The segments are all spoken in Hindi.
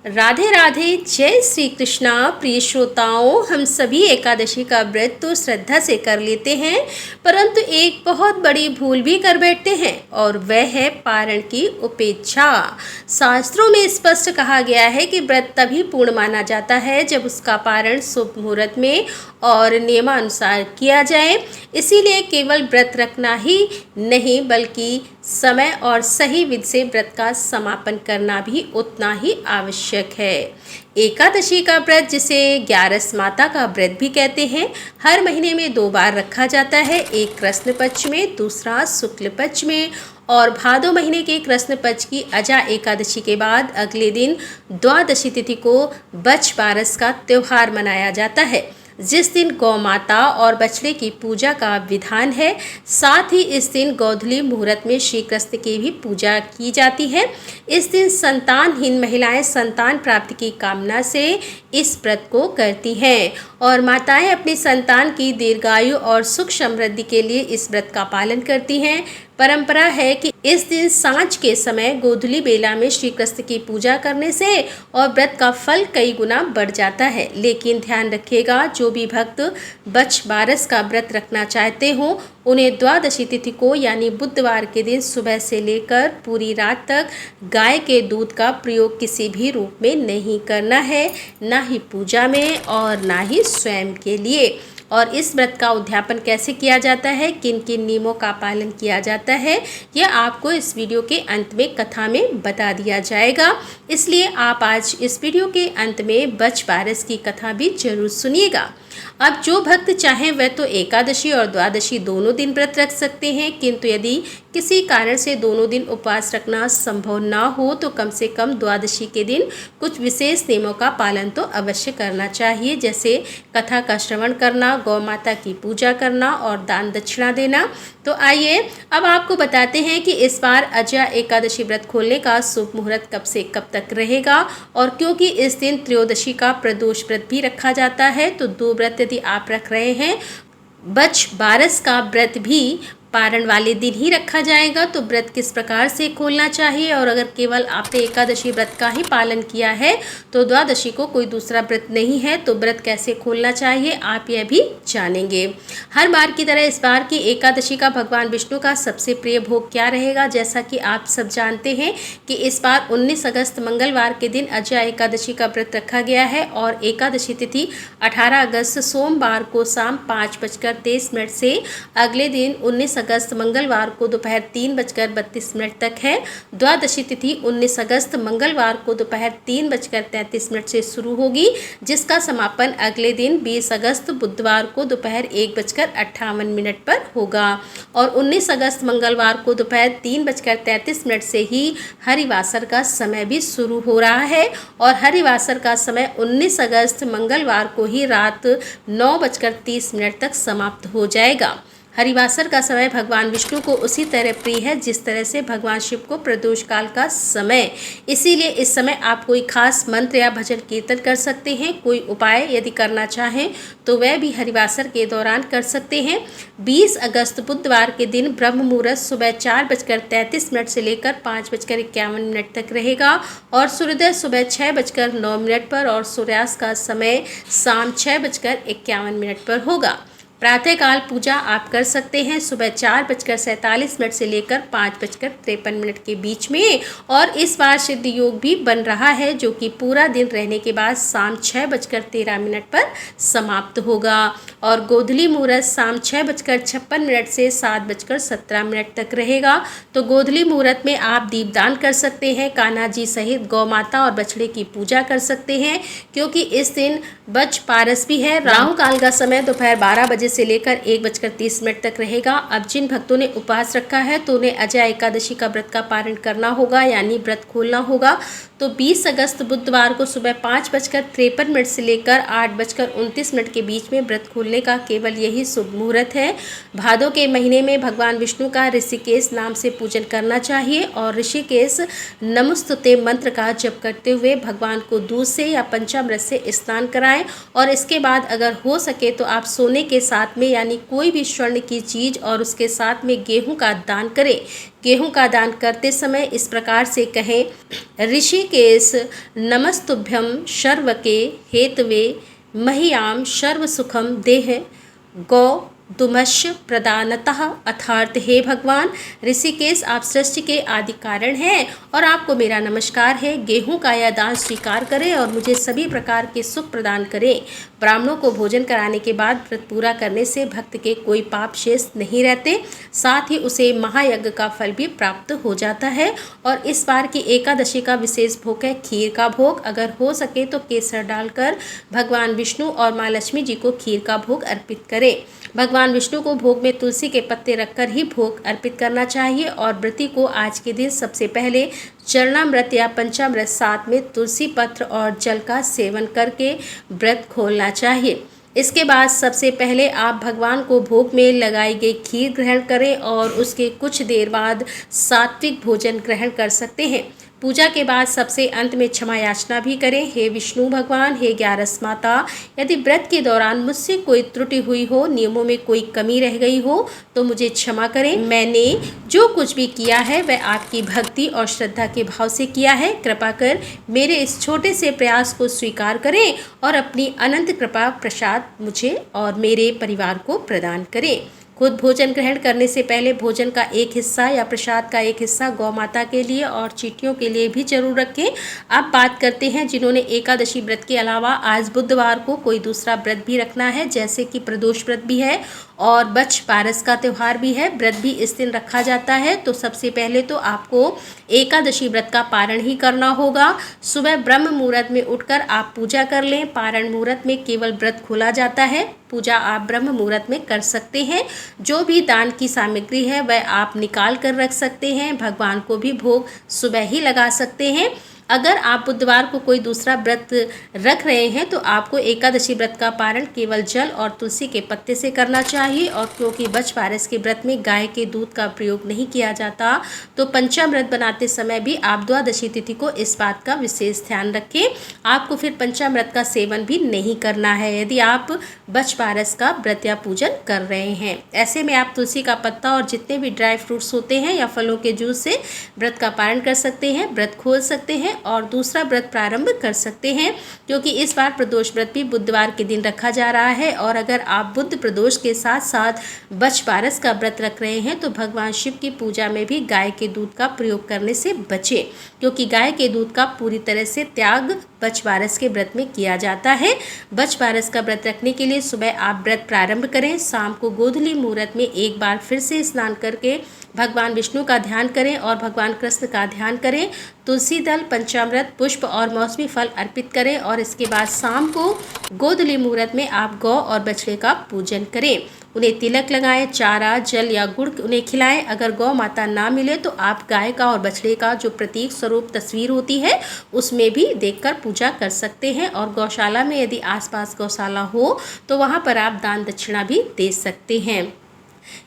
राधे राधे, जय श्री कृष्णा। प्रिय श्रोताओं, हम सभी एकादशी का व्रत तो श्रद्धा से कर लेते हैं, परंतु एक बहुत बड़ी भूल भी कर बैठते हैं और वह है पारण की उपेक्षा। शास्त्रों में स्पष्ट कहा गया है कि व्रत तभी पूर्ण माना जाता है जब उसका पारण शुभ मुहूर्त में और नियमानुसार किया जाए। इसीलिए केवल व्रत रखना ही नहीं बल्कि समय और सही विधि से व्रत का समापन करना भी उतना ही आवश्यक है। एकादशी का व्रत, जिसे ग्यारस माता का व्रत भी कहते हैं, हर महीने में 2 बार रखा जाता है, एक कृष्ण पक्ष में, दूसरा शुक्ल पक्ष में। और भादो महीने के कृष्ण पक्ष की अजा एकादशी के बाद अगले दिन द्वादशी तिथि को बछ बारस का त्योहार मनाया जाता है, जिस दिन गौ माता और बछड़े की पूजा का विधान है। साथ ही इस दिन गोधूली मुहूर्त में श्री कृष्ण की भी पूजा की जाती है। इस दिन संतानहीन महिलाएं संतान प्राप्ति की कामना से इस व्रत को करती हैं और माताएं अपनी संतान की दीर्घायु और सुख समृद्धि के लिए इस व्रत का पालन करती हैं। परंपरा है कि इस दिन सांझ के समय गोधूली बेला में श्री कृष्ण की पूजा करने से और व्रत का फल कई गुना बढ़ जाता है। लेकिन ध्यान रखिएगा, जो भी भक्त बछ बारस का व्रत रखना चाहते हो उन्हें द्वादशी तिथि को यानी बुधवार के दिन सुबह से लेकर पूरी रात तक गाय के दूध का प्रयोग किसी भी रूप में नहीं करना है, ना ही पूजा में और ना ही स्वयं के लिए। और इस व्रत का उद्यापन कैसे किया जाता है, किन किन नियमों का पालन किया जाता है, यह आपको इस वीडियो के अंत में कथा में बता दिया जाएगा। इसलिए आप आज इस वीडियो के अंत में बछ बारस की कथा भी जरूर सुनिएगा। अब जो भक्त चाहें वह तो एकादशी और द्वादशी दोनों दिन व्रत रख सकते हैं, किंतु यदि किसी कारण से दोनों दिन उपवास रखना संभव ना हो तो कम से कम द्वादशी के दिन कुछ विशेष नियमों का पालन तो अवश्य करना चाहिए, जैसे कथा का श्रवण करना, गौ माता की पूजा करना और दान दक्षिणा देना। तो आइए अब आपको बताते हैं कि इस बार अजय एकादशी व्रत खोलने का शुभ मुहूर्त कब से कब तक रहेगा। और क्योंकि इस दिन त्रयोदशी का प्रदोष व्रत भी रखा जाता है, तो 2 व्रत यदि आप रख रहे हैं, बछ बारस का व्रत भी पारण वाले दिन ही रखा जाएगा। तो व्रत किस प्रकार से खोलना चाहिए, और अगर केवल आपने एकादशी व्रत का ही पालन किया है तो द्वादशी को कोई दूसरा व्रत नहीं है, तो व्रत कैसे खोलना चाहिए आप यह भी जानेंगे। हर बार की तरह इस बार की एकादशी का भगवान विष्णु का सबसे प्रिय भोग क्या रहेगा, जैसा कि आप सब जानते हैं कि इस बार 19 अगस्त मंगलवार के दिन अजय एकादशी का व्रत रखा गया है और एकादशी तिथि 18 अगस्त सोमवार को शाम 5:23 से अगले दिन 19 अगस्त मंगलवार को दोपहर 3:32 तक है। द्वादशी तिथि 19 अगस्त मंगलवार को दोपहर 3:33 से शुरू होगी, जिसका समापन अगले दिन 20 अगस्त बुधवार को दोपहर 1:58 पर होगा। और 19 अगस्त मंगलवार को दोपहर 3:33 से ही हरिवासर का समय भी शुरू हो रहा है और हरिवासर का समय 19 अगस्त मंगलवार को ही रात 9:30 तक समाप्त हो जाएगा। हरिवासर का समय भगवान विष्णु को उसी तरह प्रिय है जिस तरह से भगवान शिव को प्रदोष काल का समय। इसीलिए इस समय आप कोई खास मंत्र या भजन कीर्तन कर सकते हैं। कोई उपाय यदि करना चाहें तो वह भी हरिवासर के दौरान कर सकते हैं। 20 अगस्त बुधवार के दिन ब्रह्म मुहूर्त सुबह 4:33 से लेकर 5:51 तक रहेगा और सूर्योदय सुबह 6:09 पर और सूर्यास्त का समय शाम 6:51 पर होगा। प्रातःकाल पूजा आप कर सकते हैं सुबह 4:47 से लेकर 5:53 के बीच में। और इस बार सिद्ध योग भी बन रहा है, जो कि पूरा दिन रहने के बाद शाम 6:13 पर समाप्त होगा। और गोधूली मुहूर्त शाम 6:56 से 7:17 तक रहेगा। तो गोधूली मुहूर्त में आप दीपदान कर सकते हैं, कान्हा जी सहित गौ माता और बछड़े की पूजा कर सकते हैं, क्योंकि इस दिन बछ बारस भी है। राहु काल का समय दोपहर 12 बजे से लेकर 1:30 तक रहेगा। अब जिन भक्तों ने उपवास रखा है तो उन्हें अजय एकादशी का व्रत का पारण करना होगा, यानी व्रत खोलना होगा। तो 20 अगस्त बुधवार को सुबह 5:53 से लेकर 8:29 के बीच में व्रत खोलने का केवल यही शुभ मुहूर्त है। भादों के महीने में भगवान विष्णु का ऋषिकेश नाम से पूजन करना चाहिए और ऋषिकेश नमोस्तुते मंत्र का जप करते हुए भगवान को दूध से या पंचामृत से स्नान कराएं। और इसके बाद अगर हो सके तो आप सोने के साथ साथ में यानी कोई भी स्वर्ण की चीज़ और उसके साथ में गेहूं का दान करें। गेहूं का दान करते समय इस प्रकार से कहें, ऋषिकेश नमस्तुभ्यं शर्वके हेतवे मह्याम सर्व सुखम देह गौ दुमश्य प्रदानतः। अर्थात हे भगवान ऋषिकेश, आप सृष्टि के आदि कारण हैं और आपको मेरा नमस्कार है। गेहूं का यह दान स्वीकार करें और मुझे सभी प्रकार के सुख प्रदान करें। ब्राह्मणों को भोजन कराने के बाद व्रत पूरा करने से भक्त के कोई पाप शेष नहीं रहते, साथ ही उसे महायज्ञ का फल भी प्राप्त हो जाता है। और इस बार की एकादशी का विशेष भोग है खीर का भोग। अगर हो सके तो केसर डालकर भगवान विष्णु और माँ लक्ष्मी जी को खीर का भोग अर्पित करें। भगवान विष्णु को भोग में तुलसी के पत्ते रखकर ही भोग अर्पित करना चाहिए। और व्रती को आज के दिन सबसे पहले चरणामृत या पंचामृत साथ में तुलसी पत्र और जल का सेवन करके व्रत खोलना चाहिए। इसके बाद सबसे पहले आप भगवान को भोग में लगाई गई खीर ग्रहण करें और उसके कुछ देर बाद सात्विक भोजन ग्रहण कर सकते हैं। पूजा के बाद सबसे अंत में क्षमा याचना भी करें। हे विष्णु भगवान, हे ग्यारस माता, यदि व्रत के दौरान मुझसे कोई त्रुटि हुई हो, नियमों में कोई कमी रह गई हो तो मुझे क्षमा करें। मैंने जो कुछ भी किया है वह आपकी भक्ति और श्रद्धा के भाव से किया है। कृपा कर मेरे इस छोटे से प्रयास को स्वीकार करें और अपनी अनंत कृपा प्रसाद मुझे और मेरे परिवार को प्रदान करें। खुद भोजन ग्रहण करने से पहले भोजन का एक हिस्सा या प्रसाद का एक हिस्सा गौ माता के लिए और चींटियों के लिए भी जरूर रखें। अब बात करते हैं जिन्होंने एकादशी व्रत के अलावा आज बुधवार को कोई दूसरा व्रत भी रखना है, जैसे कि प्रदोष व्रत भी है और बच्छ बारस का त्यौहार भी है। व्रत भी इस दिन रखा जाता है। तो सबसे पहले तो आपको एकादशी व्रत का पारण ही करना होगा। सुबह ब्रह्म मुहूर्त में उठकर आप पूजा कर लें। पारण मुहूर्त में केवल व्रत खोला जाता है। पूजा आप ब्रह्म मुहूर्त में कर सकते हैं। जो भी दान की सामग्री है वह आप निकाल कर रख सकते हैं। भगवान को भी भोग सुबह ही लगा सकते हैं। अगर आप बुधवार को कोई दूसरा व्रत रख रहे हैं तो आपको एकादशी व्रत का पारण केवल जल और तुलसी के पत्ते से करना चाहिए। और क्योंकि बच्छ बारस के व्रत में गाय के दूध का प्रयोग नहीं किया जाता तो पंचामृत बनाते समय भी आप द्वादशी तिथि को इस बात का विशेष ध्यान रखें। आपको फिर पंचामृत का सेवन भी नहीं करना है यदि आप बच्छ बारस का व्रत या पूजन कर रहे हैं। ऐसे में आप तुलसी का पत्ता और जितने भी ड्राई फ्रूट्स होते हैं या फलों के जूस से व्रत का पारण कर सकते हैं, व्रत खोल सकते हैं और दूसरा व्रत प्रारंभ कर सकते हैं। क्योंकि इस बार प्रदोष व्रत भी बुधवार के दिन रखा जा रहा है। और अगर आप बुध प्रदोष के साथ साथ बच्छ बारस का व्रत रख रहे हैं तो भगवान शिव की पूजा में भी गाय के दूध का प्रयोग करने से बचें, क्योंकि गाय के दूध का पूरी तरह से त्याग बच्छ बारस के व्रत में किया जाता है। बच्छ बारस का व्रत रखने के लिए सुबह आप व्रत प्रारंभ करें। शाम को गोधूली मुहूर्त में एक बार फिर से स्नान करके भगवान विष्णु का ध्यान करें और भगवान कृष्ण का ध्यान करें। तुलसी दल, पंचामृत, पुष्प और मौसमी फल अर्पित करें और इसके बाद शाम को गोधूली मुहूर्त में आप गौ और बछड़े का पूजन करें। उन्हें तिलक लगाएं, चारा, जल या गुड़ उन्हें खिलाएं। अगर गौ माता ना मिले तो आप गाय का और बछड़े का जो प्रतीक स्वरूप तस्वीर होती है उसमें भी देखकर पूजा कर सकते हैं। और गौशाला में यदि आसपास गौशाला हो तो वहाँ पर आप दान दक्षिणा भी दे सकते हैं।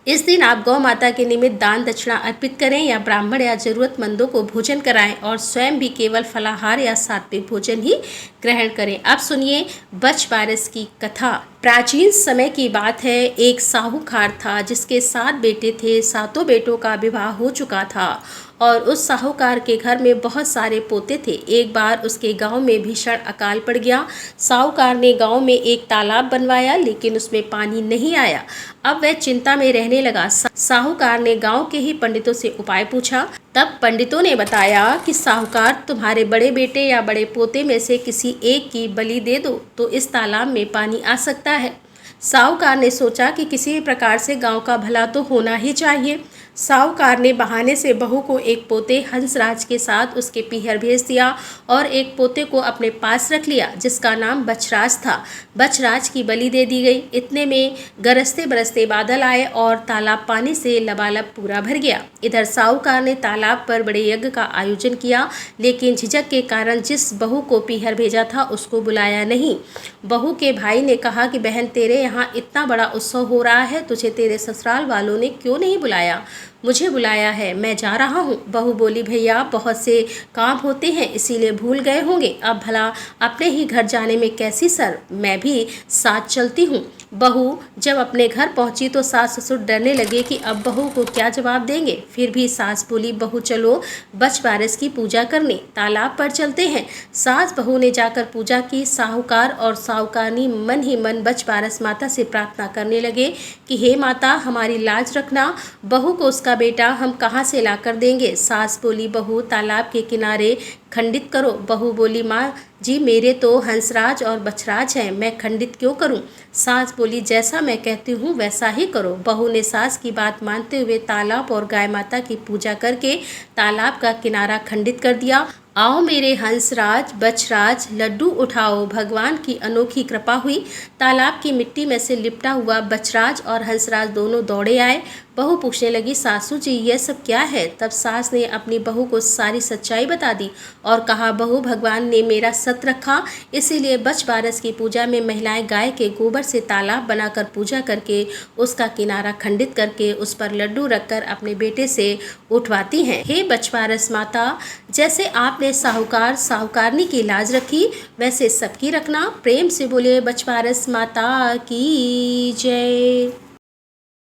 इस दिन आप गौ माता के निमित्त दान दक्षिणा अर्पित करें या ब्राह्मण या जरूरतमंदों को भोजन कराएं और स्वयं भी केवल फलाहार या सात्विक भोजन ही ग्रहण करें। अब सुनिए बच्छ बारस की कथा। प्राचीन समय की बात है। एक साहूकार था जिसके 7 बेटे थे। 7 बेटों का विवाह हो चुका था और उस साहूकार के घर में बहुत सारे पोते थे। एक बार उसके गांव में भीषण अकाल पड़ गया। साहूकार ने गांव में एक तालाब बनवाया लेकिन उसमें पानी नहीं आया। अब वह चिंता में रहने लगा। साहूकार ने गांव के ही पंडितों से उपाय पूछा। तब पंडितों ने बताया कि साहूकार, तुम्हारे बड़े बेटे या बड़े पोते में से किसी एक की बलि दे दो तो इस तालाब में पानी आ सकता है। साहूकार ने सोचा कि किसी भी प्रकार से गांव का भला तो होना ही चाहिए। साहूकार ने बहाने से बहू को एक पोते हंसराज के साथ उसके पीहर भेज दिया और एक पोते को अपने पास रख लिया जिसका नाम बछराज था। बछराज की बलि दे दी गई। इतने में गरजते बरसते बादल आए और तालाब पानी से लबालब पूरा भर गया। इधर साहूकार ने तालाब पर बड़े यज्ञ का आयोजन किया लेकिन झिझक के कारण जिस बहू को पीहर भेजा था उसको बुलाया नहीं। बहू के भाई ने कहा कि बहन, तेरे यहाँ इतना बड़ा उत्सव हो रहा है, तुझे तेरे ससुराल वालों ने क्यों नहीं बुलाया? मुझे बुलाया है, मैं जा रहा हूँ। बहू बोली, भैया बहुत से काम होते हैं इसीलिए भूल गए होंगे। अब भला अपने ही घर जाने में कैसी सर, मैं भी साथ चलती हूँ। बहू जब अपने घर पहुंची तो सास ससुर डरने लगे कि अब बहू को क्या जवाब देंगे। फिर भी सास बोली, बहू चलो बच बारिश की पूजा करने तालाब पर चलते हैं। सास बहू ने जाकर पूजा की। साहूकार और साहूकारनी मन ही मन बच बारिश माता से प्रार्थना करने लगे कि हे माता, हमारी लाज रखना, बहू को उसका बेटा हम कहाँ से लाकर देंगे। सास बोली, बहू तालाब के किनारे खंडित करो। बहू बोली, माँ जी मेरे तो हंसराज और बछराज हैं, मैं खंडित क्यों करूं। सास बोली, जैसा मैं कहती हूँ वैसा ही करो। बहू ने सास की बात मानते हुए तालाब और गाय माता की पूजा करके तालाब का किनारा खंडित कर दिया। आओ मेरे हंसराज बछराज लड्डू उठाओ, भगवान की अनोखी कृपा हुई। तालाब की मिट्टी में से लिपटा हुआ बछराज और हंसराज दोनों दौड़े आए। बहू पूछने लगी, सासू जी यह सब क्या है। तब सास ने अपनी बहू को सारी सच्चाई बता दी और कहा, बहू भगवान ने मेरा सत रखा, इसीलिए बच बारिश की पूजा में महिलाएं गाय के गोबर से तालाब बनाकर पूजा करके उसका किनारा खंडित करके उस पर लड्डू रखकर अपने बेटे से उठवाती हैं। हे बच बारिश माता, जैसे आपने साहूकार साहूकारनी की लाज रखी वैसे सबकी रखना। प्रेम से बोले बच बारिश माता की जय।